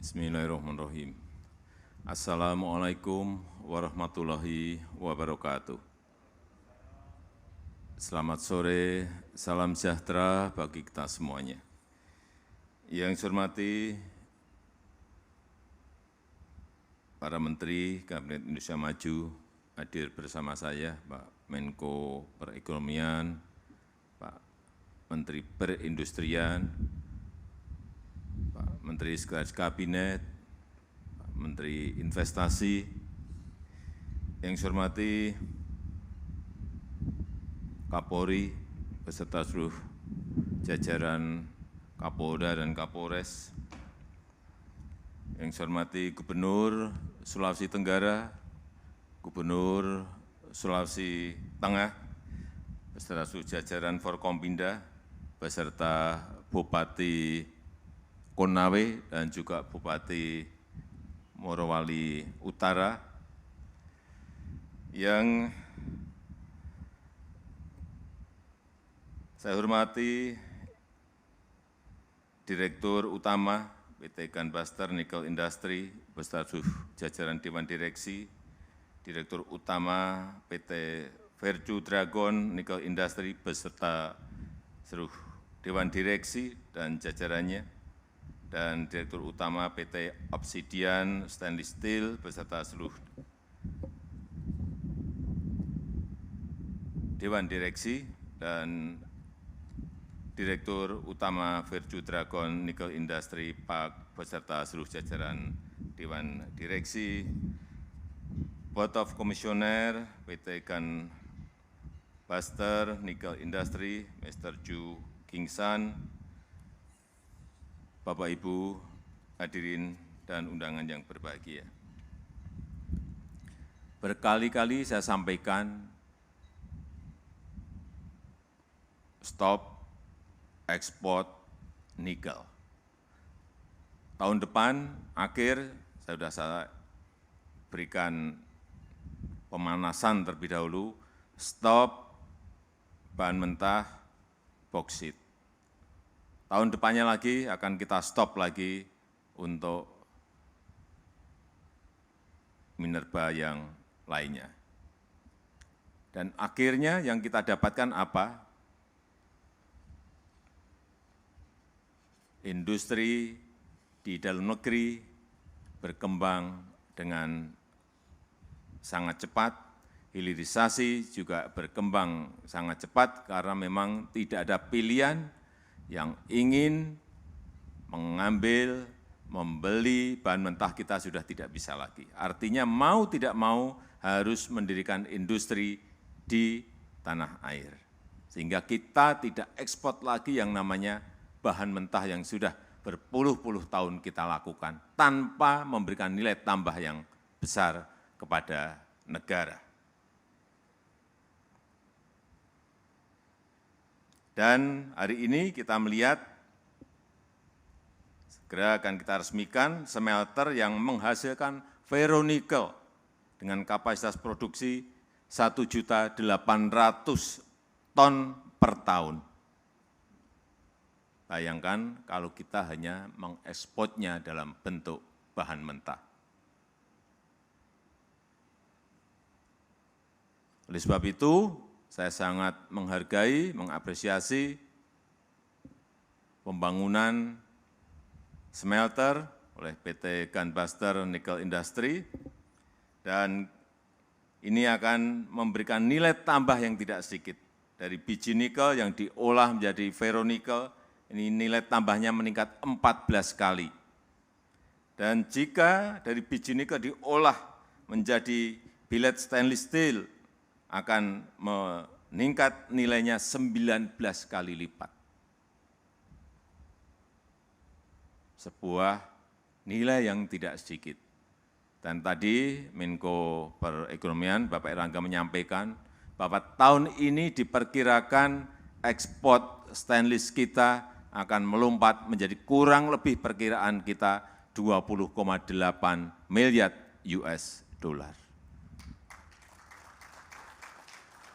Bismillahirrahmanirrahim. Assalamualaikum warahmatullahi wabarakatuh. Selamat sore, salam sejahtera bagi kita semuanya. Yang saya hormati para Menteri Kabinet Indonesia Maju, hadir bersama saya Pak Menko Perekonomian, Pak Menteri Perindustrian, Pak Menteri Sekretaris Kabinet, Pak Menteri Investasi, yang saya hormati Kapolri beserta seluruh jajaran Kapolda dan Kapolres, yang saya hormati Gubernur Sulawesi Tenggara, Gubernur Sulawesi Tengah, beserta seluruh jajaran Forkompinda, beserta Bupati Konawe dan juga Bupati Morowali Utara, yang saya hormati Direktur Utama PT Gunbuster Nickel Industry beserta seluruh jajaran Dewan Direksi, Direktur Utama PT Verju Dragon Nickel Industry beserta seluruh Dewan Direksi dan jajarannya, dan Direktur Utama PT Obsidian Stainless Steel beserta seluruh Dewan Direksi, dan Direktur Utama Verju Dragon Nickel Industry Park beserta seluruh jajaran Dewan Direksi, Board of Commissioner PT Gunbuster Nickel Industry, Mr. Ju Kingsan, Bapak Ibu hadirin dan undangan yang berbahagia. Berkali-kali saya sampaikan, stop ekspor nikel. Tahun depan akhir saya berikan pemanasan terlebih dahulu, stop bahan mentah boksit. Tahun depannya lagi akan kita stop lagi untuk minerba yang lainnya. Dan akhirnya yang kita dapatkan apa? Industri di dalam negeri berkembang dengan sangat cepat, hilirisasi juga berkembang sangat cepat karena memang tidak ada pilihan yang ingin mengambil, membeli bahan mentah kita sudah tidak bisa lagi. Artinya mau tidak mau harus mendirikan industri di tanah air. Sehingga kita tidak ekspor lagi yang namanya bahan mentah yang sudah berpuluh-puluh tahun kita lakukan tanpa memberikan nilai tambah yang besar kepada negara. Dan hari ini kita melihat segera akan kita resmikan smelter yang menghasilkan ferronikel dengan kapasitas produksi 1.800.000 ton per tahun. Bayangkan kalau kita hanya mengekspornya dalam bentuk bahan mentah. Oleh sebab itu, saya sangat menghargai, mengapresiasi pembangunan smelter oleh PT Gunbuster Nickel Industry, dan ini akan memberikan nilai tambah yang tidak sedikit. Dari biji nikel yang diolah menjadi ferronikel, ini nilai tambahnya meningkat 14 kali. Dan jika dari biji nikel diolah menjadi billet stainless steel, akan meningkat nilainya 19 kali lipat. Sebuah nilai yang tidak sedikit. Dan tadi Menko Perekonomian Bapak Erlangga menyampaikan bahwa tahun ini diperkirakan ekspor stainless kita akan melompat menjadi kurang lebih perkiraan kita 20,8 miliar US dollar.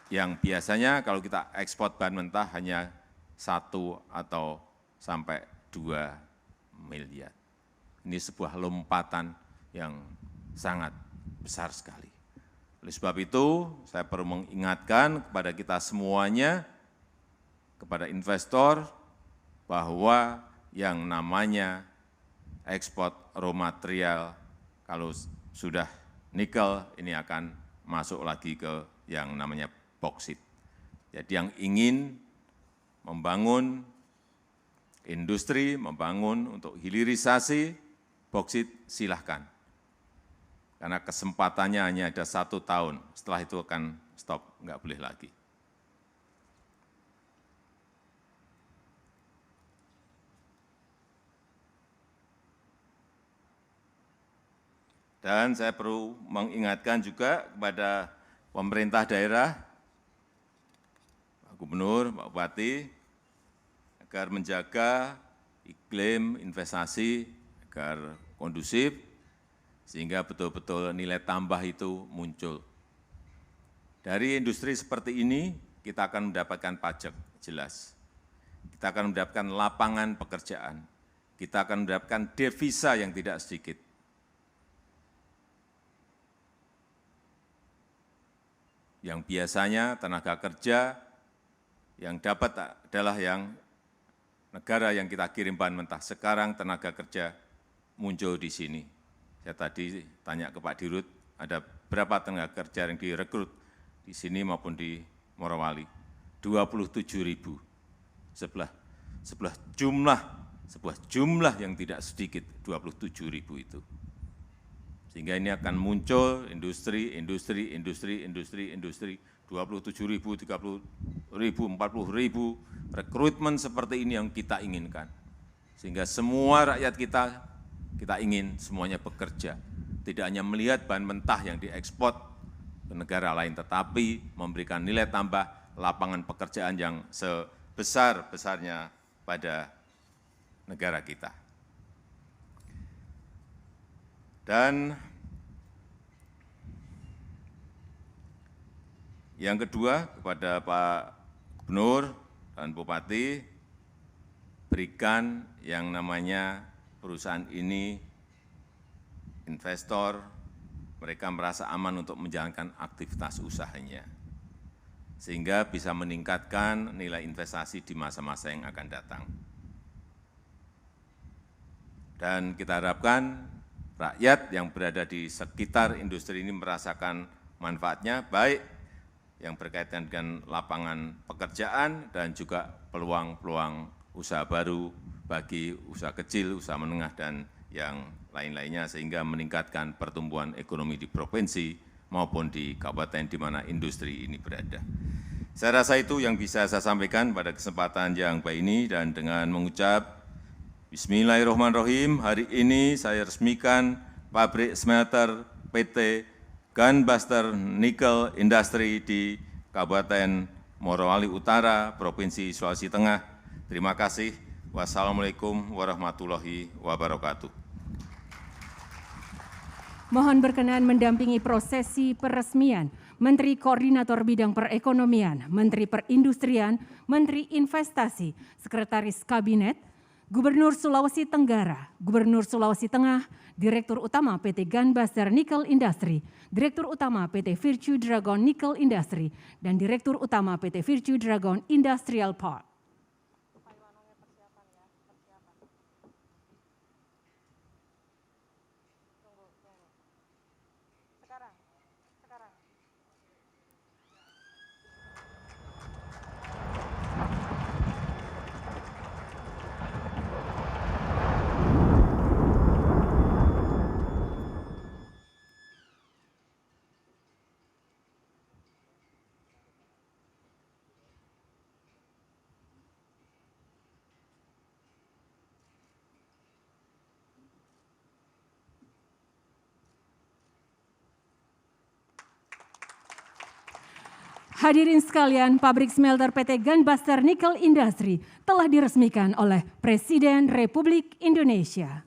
Yang biasanya kalau kita ekspor bahan mentah hanya 1 atau sampai 2 miliar. Ini sebuah lompatan yang sangat besar sekali. Oleh sebab itu, saya perlu mengingatkan kepada kita semuanya, kepada investor, bahwa yang namanya ekspor raw material, kalau sudah nikel, ini akan masuk lagi ke yang namanya boksit. Jadi yang ingin membangun industri, membangun untuk hilirisasi boksit, silahkan. Karena kesempatannya hanya ada 1 tahun, setelah itu akan stop, nggak boleh lagi. Dan saya perlu mengingatkan juga kepada pemerintah daerah, Pak Gubernur, Pak Bupati, agar menjaga iklim investasi agar kondusif, sehingga betul-betul nilai tambah itu muncul. Dari industri seperti ini, kita akan mendapatkan pajak, jelas. Kita akan mendapatkan lapangan pekerjaan. Kita akan mendapatkan devisa yang tidak sedikit. Yang biasanya tenaga kerja yang dapat adalah yang negara yang kita kirim bahan mentah. Sekarang tenaga kerja muncul di sini. Saya tadi tanya ke Pak Dirut, ada berapa tenaga kerja yang direkrut di sini maupun di Morowali? 27.000. Sebuah jumlah yang tidak sedikit, 27.000 itu. Sehingga ini akan muncul industri, 27.000, 30.000, 40.000, rekrutmen seperti ini yang kita inginkan. Sehingga semua rakyat kita ingin semuanya bekerja. Tidak hanya melihat bahan mentah yang diekspor ke negara lain, tetapi memberikan nilai tambah lapangan pekerjaan yang sebesar-besarnya pada negara kita. Dan yang kedua, kepada Pak Gubernur dan Bupati, berikan yang namanya perusahaan ini, investor, mereka merasa aman untuk menjalankan aktivitas usahanya, sehingga bisa meningkatkan nilai investasi di masa-masa yang akan datang. Dan kita harapkan rakyat yang berada di sekitar industri ini merasakan manfaatnya, baik yang berkaitan dengan lapangan pekerjaan dan juga peluang-peluang usaha baru bagi usaha kecil, usaha menengah, dan yang lain-lainnya, sehingga meningkatkan pertumbuhan ekonomi di provinsi maupun di kabupaten di mana industri ini berada. Saya rasa itu yang bisa saya sampaikan pada kesempatan yang baik ini, dan dengan mengucap Bismillahirrahmanirrahim, hari ini saya resmikan pabrik smelter PT Gunbuster Nickel Industry di Kabupaten Morowali Utara, Provinsi Sulawesi Tengah. Terima kasih. Wassalamualaikum warahmatullahi wabarakatuh. Mohon berkenan mendampingi prosesi peresmian Menteri Koordinator Bidang Perekonomian, Menteri Perindustrian, Menteri Investasi, Sekretaris Kabinet, Gubernur Sulawesi Tenggara, Gubernur Sulawesi Tengah, Direktur Utama PT Gunbuster Nickel Industry, Direktur Utama PT Virtue Dragon Nickel Industry, dan Direktur Utama PT Virtue Dragon Industrial Park. Hadirin sekalian, pabrik smelter PT Gunbuster Nickel Industry telah diresmikan oleh Presiden Republik Indonesia.